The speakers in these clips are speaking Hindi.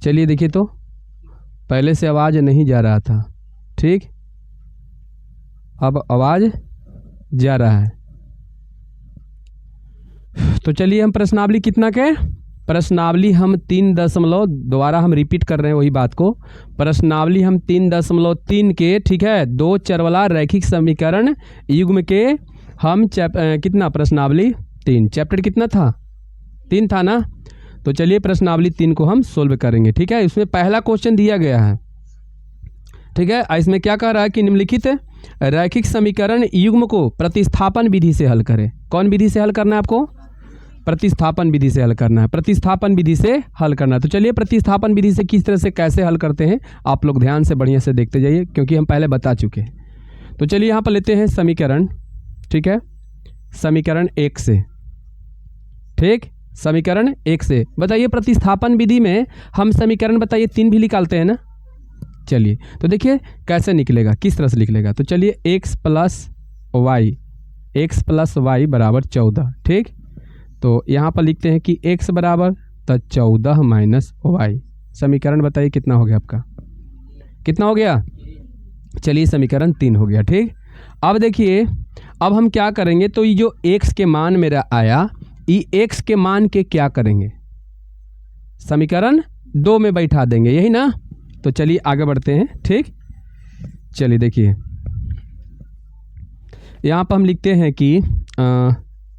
चलिए देखिए, तो पहले से आवाज़ नहीं जा रहा था, ठीक, अब आवाज़ जा रहा है। तो चलिए हम प्रश्नावली कितना के, प्रश्नावली हम 3 दोबारा हम रिपीट कर रहे हैं वही बात को। प्रश्नावली हम 3.3 के, ठीक है, 2 चर वाला रैखिक समीकरण युग्म के हम कितना प्रश्नावली 3, चैप्टर कितना था 3 था ना। तो चलिए प्रश्नावली 3 को हम सोल्व करेंगे, ठीक है। इसमें पहला क्वेश्चन दिया गया है, ठीक है। इसमें क्या कह रहा है कि निम्नलिखित रैखिक समीकरण युग्म को प्रतिस्थापन विधि से हल करें। कौन विधि से हल करना है आपको? प्रतिस्थापन विधि से हल करना है, प्रतिस्थापन विधि से हल करना है। तो चलिए प्रतिस्थापन विधि से किस तरह से कैसे हल करते हैं आप लोग ध्यान से बढ़िया से देखते जाइए, क्योंकि हम पहले बता चुके हैं। तो चलिए यहाँ पर लेते हैं समीकरण, ठीक है, समीकरण 1 से, ठीक, समीकरण 1 से। बताइए प्रतिस्थापन विधि में हम समीकरण बताइए 3 भी निकालते हैं ना। चलिए तो देखिए कैसे निकलेगा, किस तरह से निकलेगा। तो चलिए x प्लस वाई बराबर 14, ठीक। तो यहाँ पर लिखते हैं कि x बराबर तो 14 माइनस वाई। समीकरण बताइए कितना हो गया आपका, कितना हो गया? चलिए समीकरण 3 हो गया, ठीक। अब देखिए अब हम क्या करेंगे, तो ये जो x के मान मेरा आया, ये x के मान के क्या करेंगे, समीकरण 2 में बैठा देंगे, यही ना। तो चलिए आगे बढ़ते हैं, ठीक। चलिए देखिए यहाँ पर हम लिखते हैं कि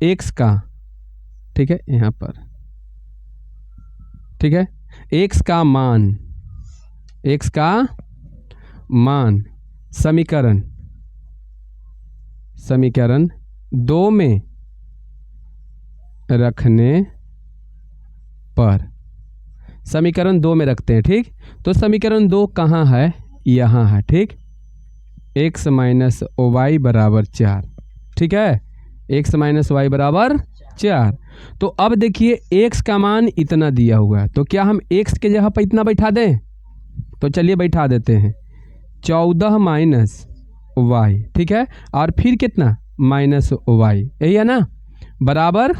x का, ठीक है, यहाँ पर, ठीक है, x का मान समीकरण 2 में रखने पर, समीकरण 2 में रखते हैं, ठीक। तो समीकरण 2 कहाँ है? यहाँ है, ठीक। x माइनस वाई बराबर 4, ठीक है, x माइनस वाई बराबर 4। तो अब देखिए x का मान इतना दिया हुआ है, तो क्या हम x के जगह पर इतना बैठा दें? तो चलिए बैठा देते हैं, 14 माइनस वाई, ठीक है, और फिर कितना माइनस वाई, यही है ना, बराबर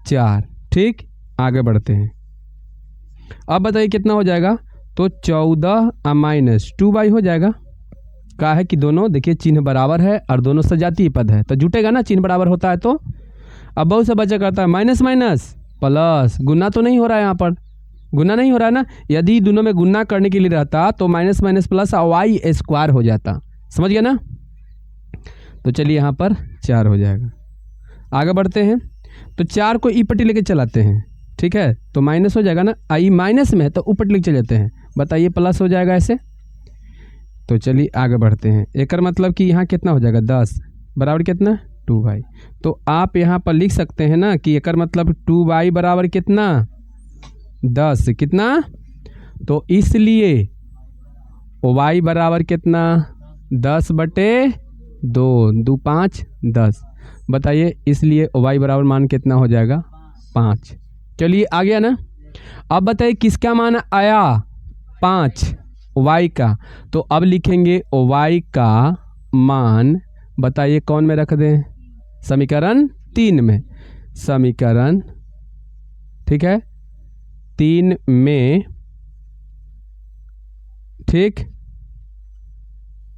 4, ठीक। आगे बढ़ते हैं, अब बताइए कितना हो जाएगा। तो 14 माइनस 2 वाई हो जाएगा। क्या है कि दोनों देखिए चिन्ह बराबर है और दोनों सजातीय पद है, तो जुटेगा ना, चिन्ह बराबर होता है तो। अब बहुत से बच्चा करता है माइनस माइनस प्लस, गुना तो नहीं हो रहा है, यहाँ पर गुना नहीं हो रहा है ना। यदि दोनों में गुना करने के लिए रहता तो minus minus plus y square हो जाता, समझ गया ना। तो चलिए यहाँ पर 4 हो जाएगा। आगे बढ़ते हैं, तो 4 को ई पट्टी लेके चलाते हैं, ठीक है, तो माइनस हो जाएगा ना, आई माइनस में है तो ऊपर लेके चले जाते हैं, बताइए प्लस हो जाएगा ऐसे। तो चलिए आगे बढ़ते हैं, एक मतलब कि यहाँ कितना हो जाएगा 10 बराबर कितना 2 वाई। तो आप यहाँ पर लिख सकते हैं ना कि एक मतलब 2 वाई बराबर कितना 10, कितना, तो इसलिए वाई बराबर कितना 10/2, 2 5 10, बताइए, इसलिए वाई बराबर मान कितना हो जाएगा 5। चलिए आ गया ना। अब बताइए किसका मान आया 5, वाई का। तो अब लिखेंगे वाई का मान, बताइए कौन में रख दें, समीकरण 3 में, समीकरण, ठीक है, 3 में, ठीक,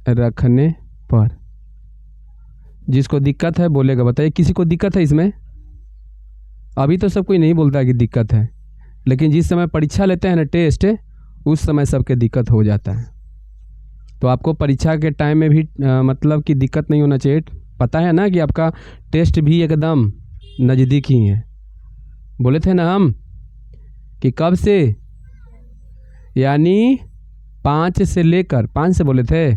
रखने पर। जिसको दिक्कत है बोलेगा, बताइए किसी को दिक्कत है इसमें? अभी तो सब कोई नहीं बोलता है कि दिक्कत है, लेकिन जिस समय परीक्षा लेते हैं ना टेस्ट, उस समय सबके दिक्कत हो जाता है। तो आपको परीक्षा के टाइम में भी मतलब कि दिक्कत नहीं होना चाहिए। पता है ना कि आपका टेस्ट भी एकदम नज़दीक ही है। बोले थे ना हम कि कब से, यानी 5 से लेकर 5 से बोले थे,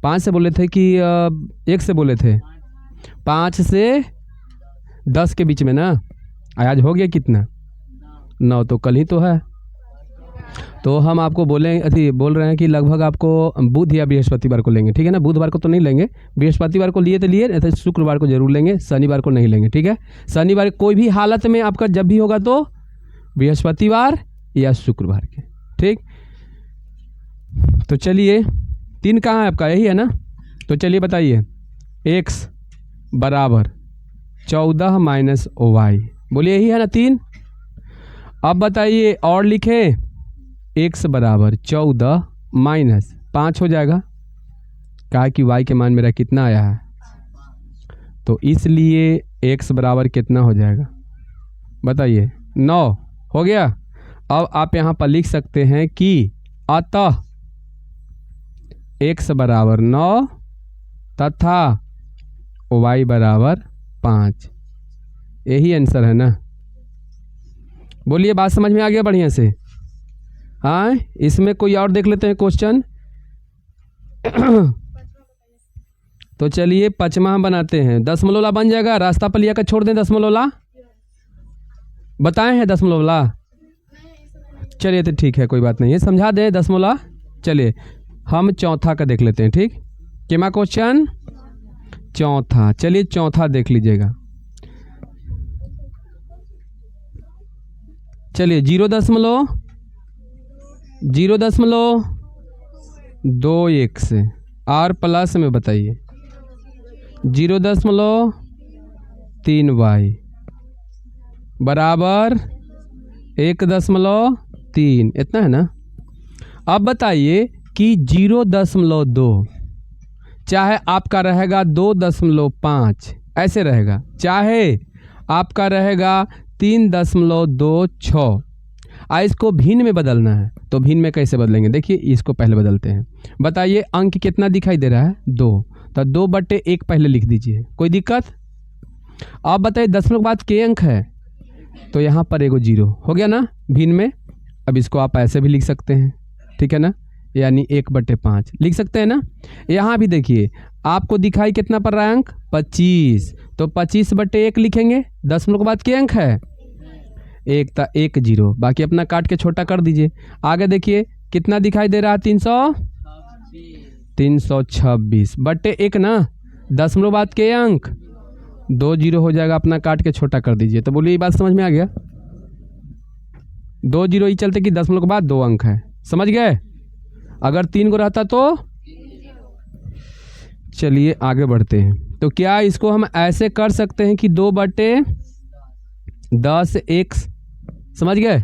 5 से बोले थे कि 1 से बोले थे, 5 से 10 के बीच में ना। आज हो गया कितना 9, तो कल ही तो है। तो हम आपको बोल रहे हैं कि लगभग आपको बुध या बृहस्पतिवार को लेंगे, ठीक है ना। बुधवार को तो नहीं लेंगे, बृहस्पतिवार को लिए तो लिए, नहीं तो शुक्रवार को जरूर लेंगे, शनिवार को नहीं लेंगे, ठीक है। शनिवार कोई भी हालत में आपका जब भी होगा तो बृहस्पतिवार या शुक्रवार के, ठीक। तो चलिए 3 कहाँ है आपका, यही है ना। तो चलिए बताइए x बराबर 14 माइनस वाई, बोलिए यही है ना 3। अब बताइए और लिखें, x बराबर 14 माइनस 5 हो जाएगा। कहा कि y के मान मेरा कितना आया है, तो इसलिए x बराबर कितना हो जाएगा बताइए, 9 हो गया। अब आप यहाँ पर लिख सकते हैं कि अतः x बराबर 9 तथा y बराबर 5। यही आंसर है ना। बोलिए बात समझ में आ गया बढ़िया से। हाँ, इसमें कोई और देख लेते हैं क्वेश्चन। तो चलिए 5वां बनाते हैं। दशमलवला बन जाएगा, रास्ता पर लिया कर छोड़ दें दशमलवला। बताए हैं दशमलवला, चलिए तो ठीक है, कोई बात नहीं है, समझा दें दशमलवला। चलिए हम चौथा का देख लेते हैं। ठीक, कितना क्वेश्चन, चौथा। चलिए चौथा देख लीजिएगा। चलिए 0.2x और प्लस में बताइए 0.3y बराबर 1.3, इतना है ना। अब बताइए कि 0.2 चाहे आपका रहेगा 2.5 ऐसे रहेगा, चाहे आपका रहेगा 3.26। इसको भिन्न में बदलना है, तो भिन्न में कैसे बदलेंगे, देखिए इसको पहले बदलते हैं। बताइए अंक कितना दिखाई दे रहा है, 2, तो 2/1 पहले लिख दीजिए, कोई दिक्कत। अब बताइए दशमलव के बाद के अंक है, तो यहाँ पर एगो 0 हो गया ना भिन्न में। अब इसको आप ऐसे भी लिख सकते हैं, ठीक है ना, यानी 1/5 लिख सकते हैं ना। यहाँ भी देखिए आपको दिखाई कितना पड़ रहा है अंक, 25, तो 25/1 लिखेंगे। दशमलव के बाद के अंक है 1, था 1 0, बाकी अपना काट के छोटा कर दीजिए। आगे देखिए कितना दिखाई दे रहा है, 326/1 ना। दशमलव बाद के अंक 2 0 हो जाएगा, अपना काट के छोटा कर दीजिए। तो बोलिए ये बात समझ में आ गया। 2 0 ही चलते कि दशमलव के बाद 2 अंक है, समझ गए। अगर 3 को रहता तो चलिए आगे बढ़ते हैं। तो क्या इसको हम ऐसे कर सकते हैं कि 2/10x, समझ गए।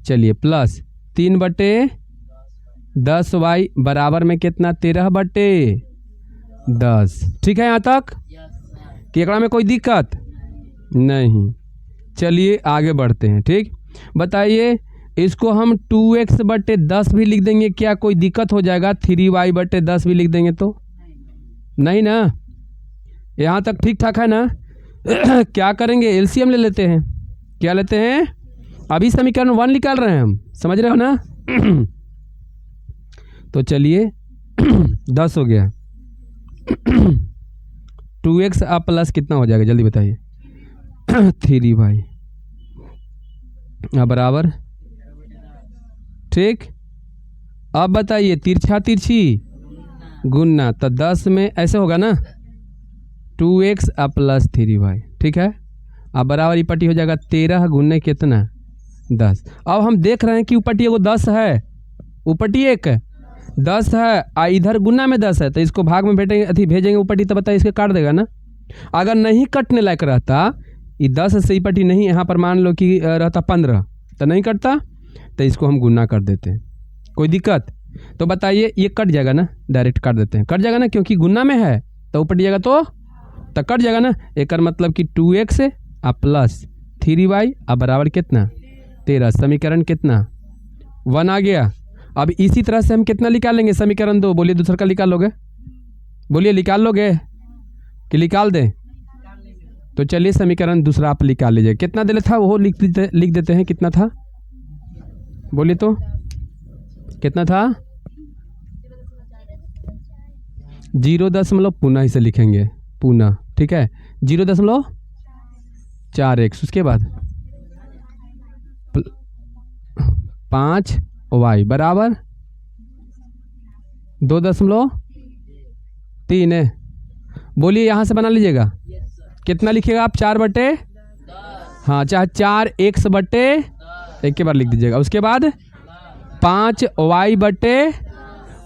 चलिए प्लस 3/10y बराबर में कितना, 13/10। ठीक है यहाँ तक कि एकड़ा में कोई दिक्कत नहीं। चलिए आगे बढ़ते हैं। ठीक, बताइए इसको हम 2x/10 भी लिख देंगे, क्या कोई दिक्कत हो जाएगा। 3y/10 भी लिख देंगे तो नहीं ना। यहाँ तक ठीक ठाक है ना। क्या करेंगे, एलसीएम ले लेते हैं। क्या लेते हैं, अभी समीकरण 1 निकाल रहे हैं हम, समझ रहे हो ना। तो चलिए 10 हो गया। 2x अब प्लस कितना हो जाएगा जल्दी बताइए, 3y बराबर। ठीक, अब बताइए तिरछा तिरछी गुन्ना, तो 10 में ऐसे होगा ना, 2x प्लस 3y। ठीक है, अब बराबर ही पट्टी हो जाएगा 13 गुने कितना, 10। अब हम देख रहे हैं कि ऊपटी एगो 10 है, ऊपटी एक 10 है, इधर गुना में 10 है, तो इसको भाग में भेजेंगे ऊपटी, तो बताइए इसके काट देगा ना। अगर नहीं कटने लायक रहता, ये 10 से ईपटी नहीं, यहाँ पर मान लो कि रहता 15, तो नहीं कटता, तो इसको हम गुना कर देते हैं, कोई दिक्कत। तो बताइए ये कट जाएगा ना, डायरेक्ट काट देते हैं, कट जाएगा ना, क्योंकि गुना में है तो ऊपर जाएगा तो कट जाएगा ना। एक मतलब कि 2x प्लस 3y बराबर कितना, 13। समीकरण कितना, 1 आ गया। अब इसी तरह से हम कितना निकालेंगे, समीकरण 2। बोलिए दूसरा का निकाल लोगे, बोलिए निकाल लोगे कि निकाल दें। तो चलिए समीकरण दूसरा आप निकाल लीजिए। कितना दिले था वो लिख देते हैं, कितना था बोलिए तो, कितना था, 0. पुनः इसे लिखेंगे, पुनः। ठीक है, 0.4x, उसके बाद 5y बराबर 2.3 है। बोलिए यहाँ से बना लीजिएगा, कितना लिखिएगा आप, 4/10। हाँ, चाहे 4x/, एक के बार लिख दीजिएगा। उसके बाद 5y/,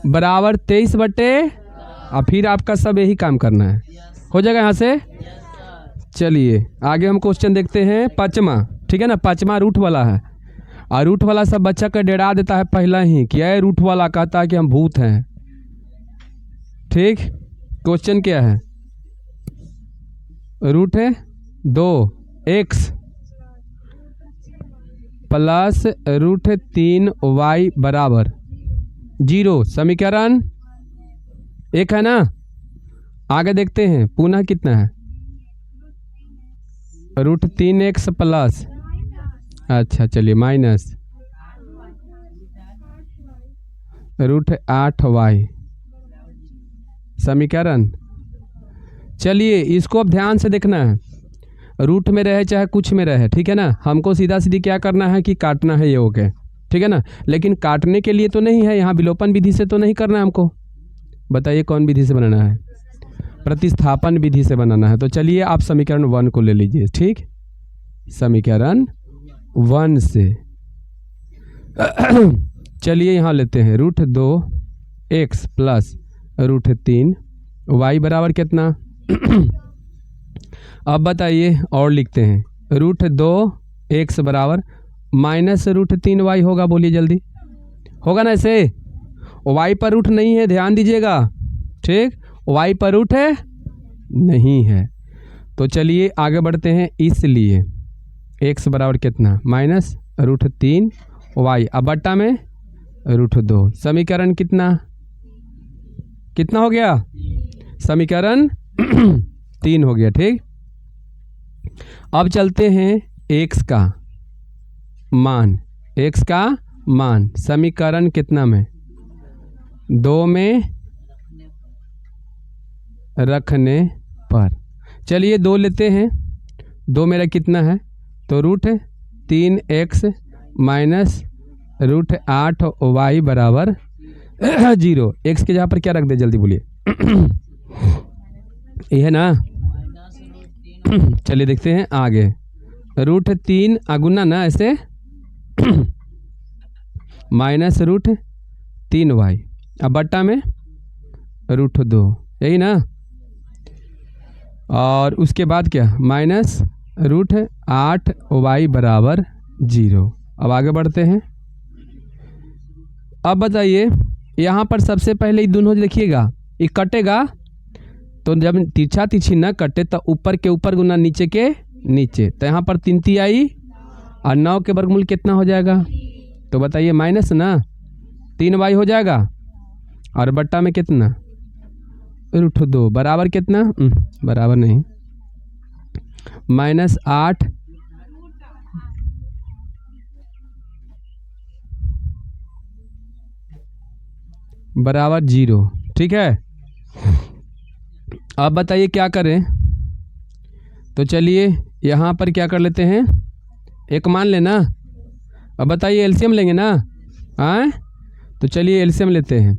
बराबर 23/, और फिर आपका सब यही काम करना है, हो जाएगा यहाँ से। चलिए आगे हम क्वेश्चन देखते हैं 5वां। ठीक है ना, 5वां रूट वाला है। और रूट वाला सब बच्चा का डरा देता है पहला ही कि ये रूट वाला कहता है कि हम भूत हैं। ठीक, क्वेश्चन क्या है? रूट है 2x प्लस रूट 3y बराबर 0। समीकरण 1 है ना। आगे देखते हैं पुनः कितना है, रूट 3x प्लस, अच्छा चलिए माइनस रूट 8y समीकरण। चलिए इसको अब ध्यान से देखना है, रूट में रहे चाहे कुछ में रहे, ठीक है ना। हमको सीधा सीधी क्या करना है कि काटना है ये हो गए, ठीक है ना। लेकिन काटने के लिए तो नहीं है, यहाँ विलोपन विधि से तो नहीं करना है हमको। बताइए कौन विधि से बनाना है? प्रतिस्थापन विधि से बनाना है। तो चलिए आप समीकरण 1 को ले लीजिए। ठीक, समीकरण 1 से चलिए यहाँ लेते हैं root 2x plus root 3y बराबर कितना। अब बताइए और लिखते हैं रूट 2x बराबर माइनस रूट 3y होगा। बोलिए जल्दी, होगा ना ऐसे? y पर रूट नहीं है, ध्यान दीजिएगा। ठीक, y पर रूट है नहीं है। तो चलिए आगे बढ़ते हैं। इसलिए x बराबर कितना, माइनस रूट 3y, अब बट्टा में रूट 2। समीकरण कितना कितना हो गया? समीकरण 3 हो गया। ठीक, अब चलते हैं x का मान, x का मान समीकरण कितना में, 2 में रखने पर। चलिए 2 लेते हैं, 2 मेरा कितना है, तो root 3x minus root 8y बराबर 0। x के जगह पर क्या रख दे, जल्दी बोलिए। ये है ना। चलिए देखते हैं आगे, रूट 3 अगुना ना ऐसे माइनस रूट 3y, अब बट्टा में रूट 2, यही ना। और उसके बाद क्या, माइनस रूट 8y बराबर 0। अब आगे बढ़ते हैं। अब बताइए यहाँ पर सबसे पहले ये दोनों देखिएगा, ये कटेगा तो जब तिरछा तिरछी ना कटे तो ऊपर के ऊपर गुना नीचे के नीचे, तो यहाँ पर 3 तिहाई और 9 के वर्गमूल कितना हो जाएगा, तो बताइए माइनस ना 3y हो जाएगा, और बट्टा में कितना रूट 2 बराबर कितना, बराबर नहीं, माइनस 8 बराबर 0। ठीक है, अब बताइए क्या करें। तो चलिए यहाँ पर क्या कर लेते हैं, एक मान लेना। अब बताइए एलसीएम लेंगे ना, हाँ तो चलिए एलसीएम लेते हैं।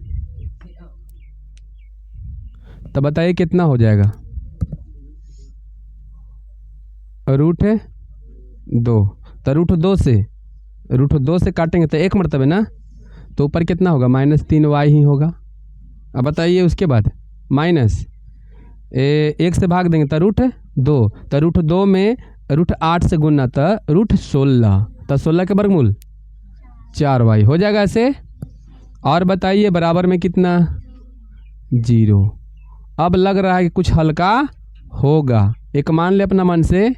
तो बताइए कितना हो जाएगा, रूट 2, तो रूट 2 से काटेंगे तो एक मरतबे ना, तो ऊपर कितना होगा, माइनस 3y ही होगा। अब बताइए उसके बाद माइनस 1 से भाग देंगे तो रूट 2, तो रूट 2 में रूट 8 से गुना तो रूट 16, तो 16 के वर्गमूल 4y हो जाएगा ऐसे। और बताइए बराबर में कितना, 0। अब लग रहा है कि कुछ हल्का होगा, एक मान ले अपना मन से।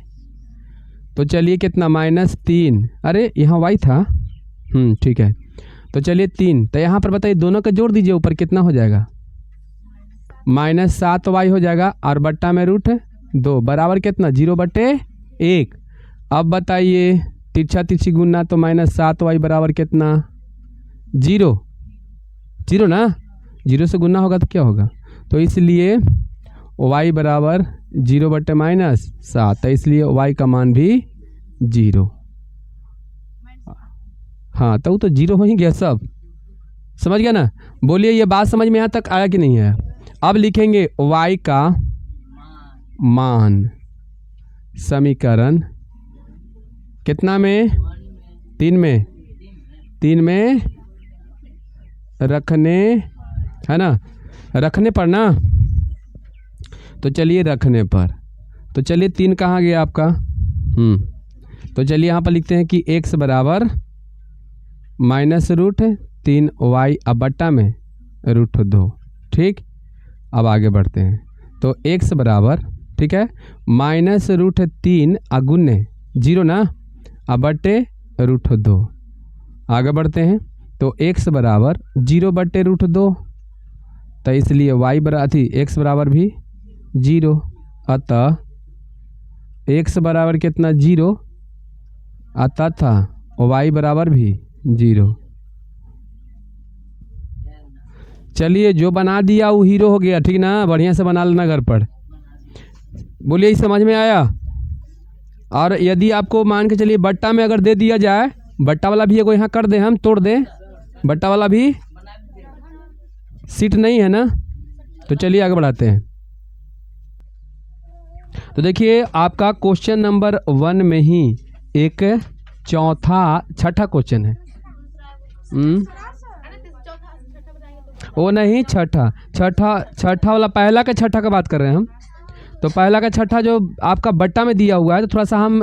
तो चलिए कितना, माइनस 3, अरे यहाँ y था, ठीक है। तो चलिए 3, तो यहाँ पर बताइए दोनों का जोड़ दीजिए, ऊपर कितना हो जाएगा, माइनस 7y हो जाएगा, और बट्टा में रूट 2 बराबर कितना, 0/1। अब बताइए तिरछा तिरछी गुना तो माइनस 7y बराबर कितना, 0 ना, 0 से गुना होगा तो क्या होगा, तो इसलिए y बराबर 0/-7, तो इसलिए y का मान भी 0। हाँ तो वो तो 0 हो ही गया, सब समझ गया ना। बोलिए ये बात समझ में यहाँ तक आया कि नहीं है। अब लिखेंगे y का मान समीकरण कितना में, 3 में रखने, है ना, रखने पर ना। तो चलिए रखने पर, तो चलिए 3 कहाँ गया आपका, तो चलिए यहाँ पर लिखते हैं कि x बराबर -√3y अब बट्टा में √2। ठीक, अब आगे बढ़ते हैं। तो x बराबर, ठीक है, -√3 अगुने 0 ना, अब बट्टे √2। आगे बढ़ते हैं तो x बराबर 0 बट्टे √2, तो इसलिए y बराबर थी x बराबर भी 0, अतः x बराबर कितना 0, अतः था y बराबर भी 0। चलिए, जो बना दिया वो हीरो हो गया, ठीक ना, बढ़िया से बना लेना घर पर। बोलिए, समझ में आया? और यदि आपको मान के चलिए बट्टा में अगर दे दिया जाए, बट्टा वाला भी एगो यहाँ कर दें, हम तोड़ दें, बट्टा वाला भी सीट नहीं है ना, तो चलिए आगे बढ़ाते हैं। तो देखिए, आपका क्वेश्चन नंबर 1 में ही एक छठा क्वेश्चन है। वो नहीं, छठा वाला, पहला का छठा का बात कर रहे हैं हम। तो पहला का छठा जो आपका बट्टा में दिया हुआ है, तो थोड़ा सा हम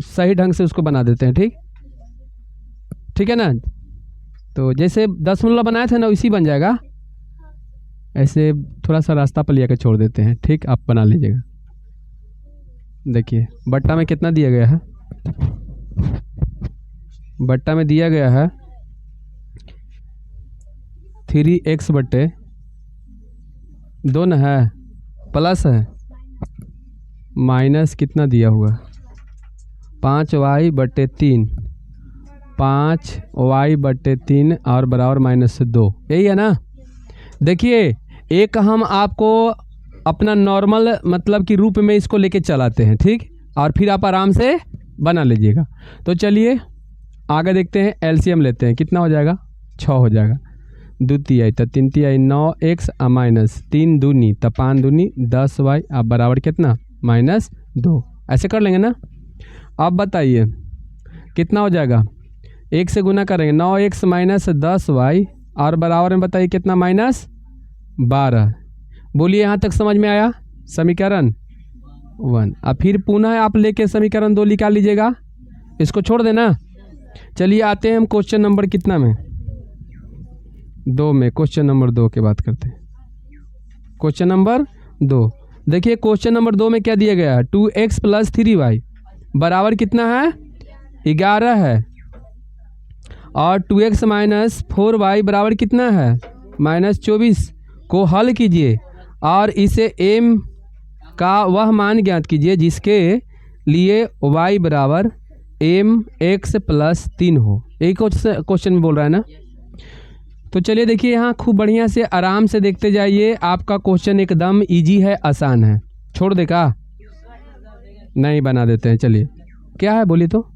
सही ढंग से उसको बना देते हैं। ठीक है ना। तो जैसे 10 बनाए थे ना, इसी बन जाएगा। ऐसे थोड़ा सा रास्ता पर लिया के छोड़ देते हैं। ठीक, आप बना लीजिएगा। देखिए, बट्टा में कितना दिया गया है, बट्टा में दिया गया है 3x बट्टे 2 न है, प्लस है माइनस कितना दिया हुआ 5y बट्टे 3, 5y बट्टे 3 और बराबर -2, यही है ना। देखिए, एक हम आपको अपना नॉर्मल मतलब कि रूप में इसको लेके चलाते हैं, ठीक, और फिर आप आराम से बना लीजिएगा। तो चलिए आगे देखते हैं, एलसीएम लेते हैं, कितना हो जाएगा 6 हो जाएगा, 2 तिहाई तो 3 तिहाई 9x माइनस 3 दूनी तो 5 दूनी 10y अब बराबर कितना -2, ऐसे कर लेंगे ना। अब बताइए कितना हो जाएगा, 1 से गुना करेंगे 9x माइनस 10y और बराबर में बताइए कितना -12। बोलिए, यहाँ तक समझ में आया समीकरण 1। अब फिर पुनः आप लेके समीकरण 2 निकाल लीजिएगा, इसको छोड़ देना। चलिए आते हैं हम क्वेश्चन नंबर कितना में, 2 में। क्वेश्चन नंबर 2 की बात करते हैं। क्वेश्चन नंबर 2, देखिए क्वेश्चन नंबर 2 में क्या दिया गया है, 2x + 3y बराबर कितना है 11 है, और 2x - 4y बराबर कितना है -24 को हल कीजिए और इसे m का वह मान ज्ञात कीजिए जिसके लिए y बराबर mx + 3 हो। यही क्वेश्चन में बोल रहा है ना। तो चलिए देखिए, यहाँ खूब बढ़िया से आराम से देखते जाइए। आपका क्वेश्चन एकदम इजी है, आसान है। छोड़ दे का नहीं, बना देते हैं। चलिए, क्या है बोलिए तो।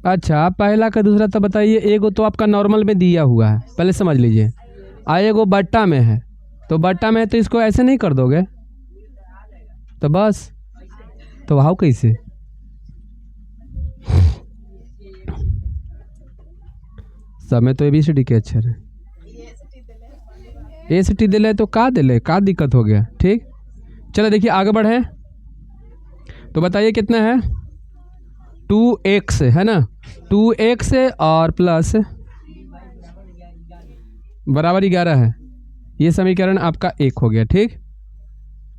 अच्छा, पहला का दूसरा तो बताइए। एगो तो आपका नॉर्मल में दिया हुआ है, पहले समझ लीजिए, एगो बट्टा में है। तो बट्टा में है तो इसको ऐसे नहीं कर दोगे तो बस, तो हाउ कैसे। सब में तो ABCD के अक्षर है, ACT दिले तो का दिले, का दिक्कत हो गया। ठीक, चलो देखिए आगे बढ़े। तो बताइए कितना है 2x है ना, 2x और प्लस बराबर 11 है। ये समीकरण आपका 1 हो गया। ठीक,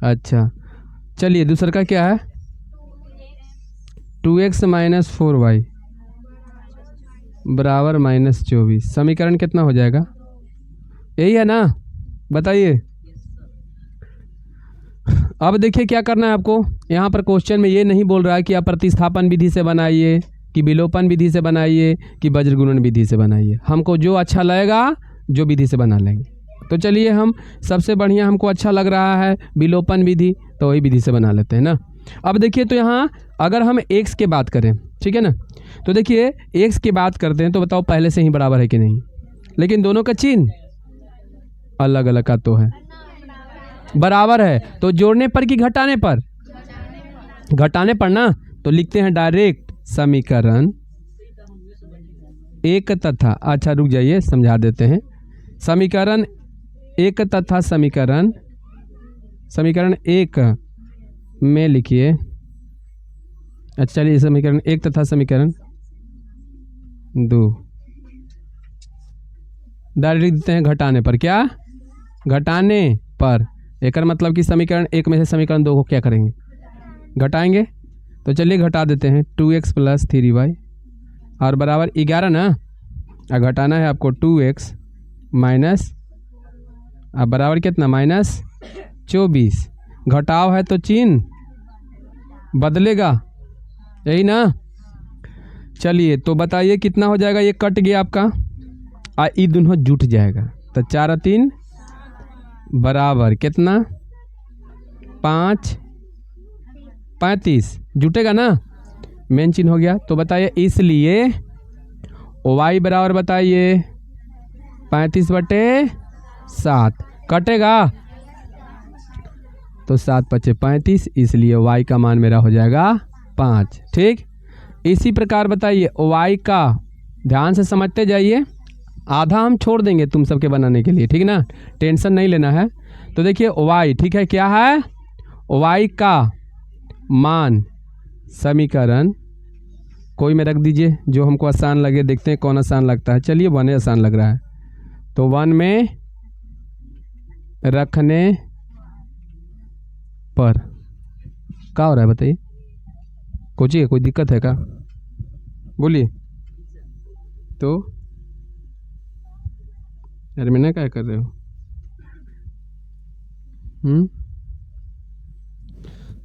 अच्छा चलिए दूसरा का क्या है, 2x - 4y बराबर -24। समीकरण कितना हो जाएगा, यही है ना, बताइए। अब देखिए क्या करना है आपको। यहाँ पर क्वेश्चन में ये नहीं बोल रहा है कि आप प्रतिस्थापन विधि से बनाइए, कि विलोपन विधि से बनाइए, कि वज्रगुणन विधि से बनाइए। हमको जो अच्छा लगेगा जो विधि से बना लेंगे। तो चलिए, हम सबसे बढ़िया हमको अच्छा लग रहा है विलोपन विधि, तो वही विधि से बना लेते हैं ना। अब देखिए, तो यहाँ अगर हम x की बात करें, ठीक है ना, तो देखिए x की बात करते हैं तो बताओ पहले से ही बराबर है कि नहीं। लेकिन दोनों का चिन्ह अलग अलग का तो है, बराबर है। तो जोड़ने पर कि घटाने पर, घटाने पर ना, तो लिखते हैं डायरेक्ट समीकरण 1 तथा, अच्छा रुक जाइए समझा देते हैं, समीकरण 1 तथा समीकरण 1 में लिखिए अच्छा चलिए समीकरण 1 तथा समीकरण 2 डायरेक्ट लिख देते हैं घटाने पर। क्या घटाने पर, एक मतलब कि समीकरण 1 में से समीकरण 2 को क्या करेंगे, घटाएंगे। तो चलिए घटा देते हैं 2x + 3y और बराबर 11 ना, और घटाना है आपको 2x माइनस अब बराबर कितना -24। घटाव है तो चिन्ह बदलेगा, यही ना। चलिए तो बताइए कितना हो जाएगा, ये कट गया आपका और ये दोनों जुट जाएगा। तो 4 और 3 बराबर कितना 5 35 जुटेगा ना, मेन चिन्ह हो गया। तो बताइए इसलिए y बराबर बताइए 35/7 कटेगा तो 7 × 5 = 35, इसलिए y का मान मेरा हो जाएगा 5। ठीक, इसी प्रकार बताइए y का, ध्यान से समझते जाइए, आधा हम छोड़ देंगे तुम सबके बनाने के लिए, ठीक ना, टेंशन नहीं लेना है। तो देखिए y ठीक है, क्या है y का मान समीकरण कोई में रख दीजिए जो हमको आसान लगे, देखते हैं कौन आसान लगता है। चलिए 1 आसान लग रहा है, तो 1 में रखने पर क्या हो रहा है बताइए, कोई दिक्कत है क्या, बोलिए। तो यार मैंने क्या कर रहे हो,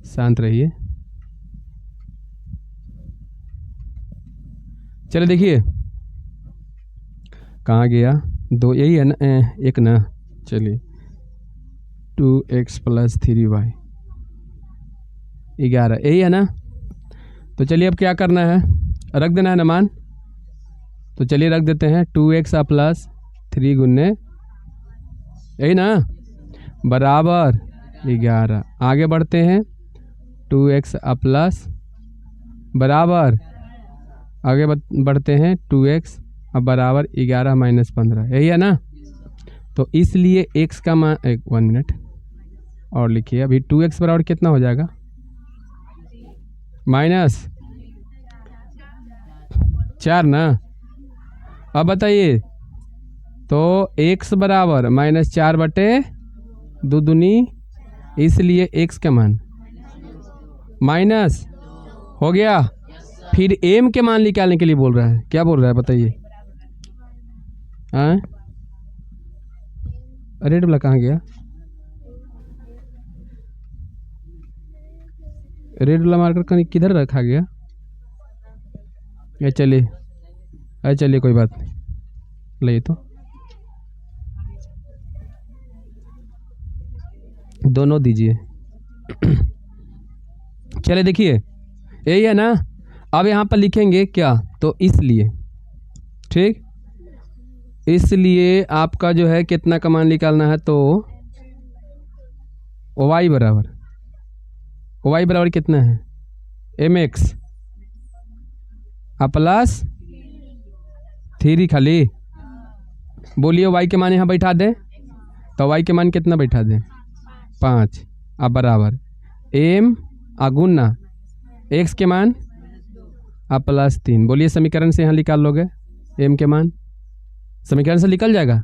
शांत रहिए। चलिए देखिए कहाँ गया, 2 यही है ना, एक ना, चलिए 2x + 3y 11 यही है ना। तो चलिए अब क्या करना है, रख देना है ना मान। तो चलिए रख देते हैं 2x + 3 गुने यही ना बराबर 11। आगे बढ़ते हैं 2x + बराबर, आगे बढ़ते हैं 2x बराबर 11 - 15 यही है ना। तो इसलिए x का मान 1 मिनट और लिखिए, अभी 2x बराबर कितना हो जाएगा -4 ना। अब बताइए तो x बराबर -4/2 दूनी, इसलिए x का मान माइनस हो गया। फिर m के मान निकालने के लिए बोल रहा है, क्या बोल रहा है बताइए, हाँ रेड वाला कहाँ गया, रेड वाला मार्कर कहीं किधर रखा गया, ये चलिए कोई बात नहीं, ले तो दोनों दीजिए। चलिए देखिए यही है ना। अब यहाँ पर लिखेंगे क्या, तो इसलिए, ठीक, इसलिए आपका जो है कितना का मान निकालना है, तो y बराबर कितना है mx + 3 खाली। बोलिए y के मान यहाँ बैठा दें, तो y के मान कितना बैठा दें 5 अब बराबर m गुना x के मान + 3। बोलिए समीकरण से यहाँ निकाल लोगे m के मान, समीकरण से निकल जाएगा,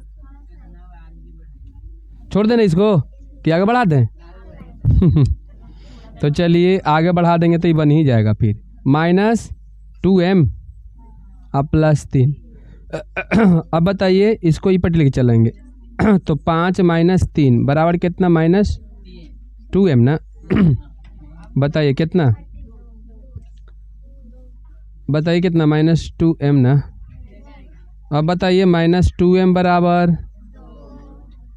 छोड़ देना इसको कि आगे बढ़ा दें। तो चलिए आगे बढ़ा देंगे तो ये बन ही जाएगा फिर -2m + 3। अब बताइए इसको ई पट लेके चलेंगे तो 5 - 3 बराबर कितना -2m ना। बताइए कितना, -2m ना। अब बताइए -2m बराबर,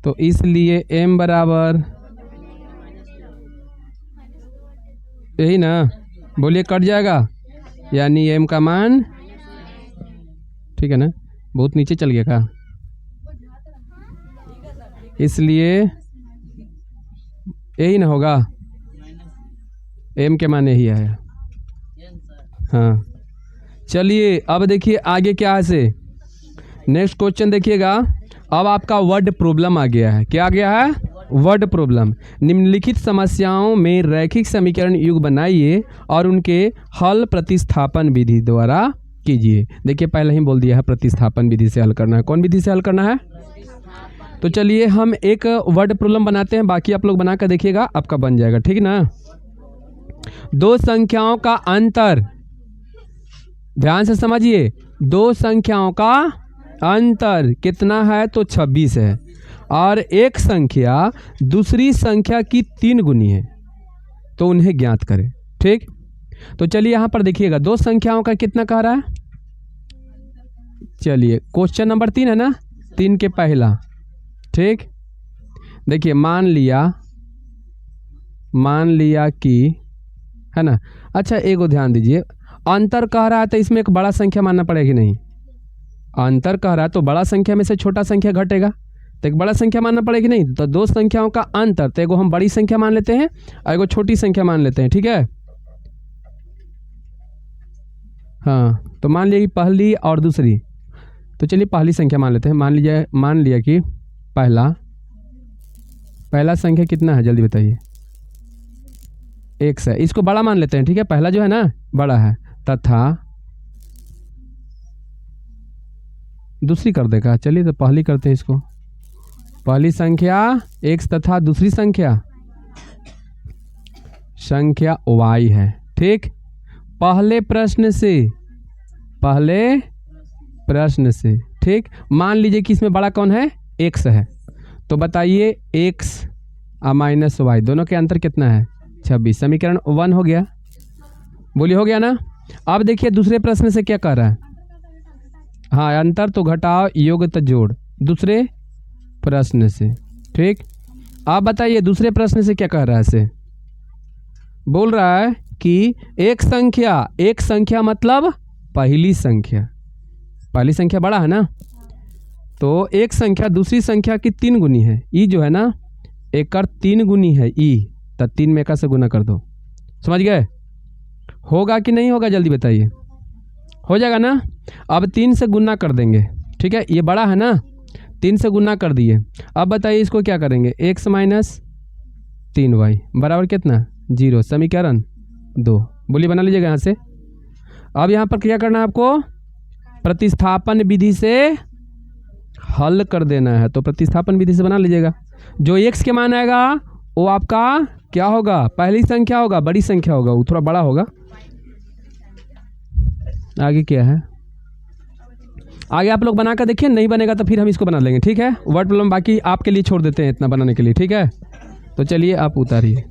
तो इसलिए m बराबर यही ना, बोलिए कट जाएगा, यानी m का मान, ठीक है ना, बहुत नीचे चल गया का, इसलिए यही ना होगा, m के मान यही आया। हाँ चलिए अब देखिए आगे क्या है से, नेक्स्ट क्वेश्चन देखिएगा। अब आपका वर्ड प्रॉब्लम आ गया है, क्या आ गया है वर्ड प्रॉब्लम। निम्नलिखित समस्याओं में रैखिक समीकरण युग बनाइए और उनके हल प्रतिस्थापन विधि द्वारा कीजिए। देखिए पहले ही बोल दिया है प्रतिस्थापन विधि से हल करना है। कौन विधि से हल करना है? तो चलिए हम एक वर्ड प्रॉब्लम बनाते हैं, बाकी आप लोग बना कर देखिएगा, आपका बन जाएगा, ठीक ना। दो संख्याओं का अंतर, ध्यान से समझिए, दो संख्याओं का अंतर कितना है? तो 26 है, और एक संख्या दूसरी संख्या की 3 गुनी है, तो उन्हें ज्ञात करें। ठीक, तो चलिए यहाँ पर देखिएगा दो संख्याओं का कितना कह रहा है। चलिए क्वेश्चन नंबर 3 है ना, 3 के पहला। ठीक, देखिए मान लिया कि, है ना। अच्छा एक को ध्यान दीजिए, अंतर कह रहा है तो इसमें एक बड़ा संख्या मानना पड़ेगी नहीं। अंतर कह रहा है तो बड़ा संख्या में से छोटा संख्या घटेगा, तो एक बड़ा संख्या मानना पड़ेगी नहीं। तो दो संख्याओं का अंतर, तो एगो हम बड़ी संख्या मान लेते हैं और एगो छोटी संख्या मान लेते हैं, ठीक है। हाँ, तो मान लिया कि पहली और दूसरी, तो चलिए पहली संख्या मान लेते हैं। मान लिया कि पहला संख्या कितना है, जल्दी बताइए। 1 है, इसको बड़ा मान लेते हैं, ठीक है। पहला जो है ना बड़ा है, तथा दूसरी कर देगा। चलिए तो पहली करते हैं इसको। पहली संख्या x तथा दूसरी संख्या y है। ठीक, पहले प्रश्न से ठीक, मान लीजिए कि इसमें बड़ा कौन है? x है। तो बताइए x माइनस y दोनों के अंतर कितना है? 26। समीकरण 1 हो गया, बोलिए हो गया ना। अब देखिए दूसरे प्रश्न से क्या कह रहा है। हाँ, अंतर तो घटाओ, योग तो जोड़, दूसरे प्रश्न से। ठीक, आप बताइए दूसरे प्रश्न से क्या कह रहा है। इसे बोल रहा है कि एक संख्या मतलब पहली संख्या बड़ा है ना, तो एक संख्या दूसरी संख्या की 3 गुनी है। ई जो है ना एक 3 गुनी है, ई तो 3 में 1 से गुना कर दो। समझ गए? होगा कि नहीं होगा, जल्दी बताइए। हो जाएगा ना। अब 3 से गुना कर देंगे, ठीक है। ये बड़ा है ना, 3 से गुना कर दिए। अब बताइए इसको क्या करेंगे। x माइनस 3y बराबर कितना? 0। समीकरण 2, बोलिए बना लीजिएगा यहाँ से। अब यहाँ पर क्या करना है आपको? प्रतिस्थापन विधि से हल कर देना है, तो प्रतिस्थापन विधि से बना लीजिएगा। जो x के मान आएगा वो आपका क्या होगा? पहली संख्या होगा, बड़ी संख्या होगा, वो थोड़ा बड़ा होगा। आगे क्या है, आगे आप लोग बना कर देखिए, नहीं बनेगा तो फिर हम इसको बना लेंगे, ठीक है। वर्ड प्रॉब्लम बाकी आपके लिए छोड़ देते हैं इतना बनाने के लिए, ठीक है। तो चलिए आप उतारिए।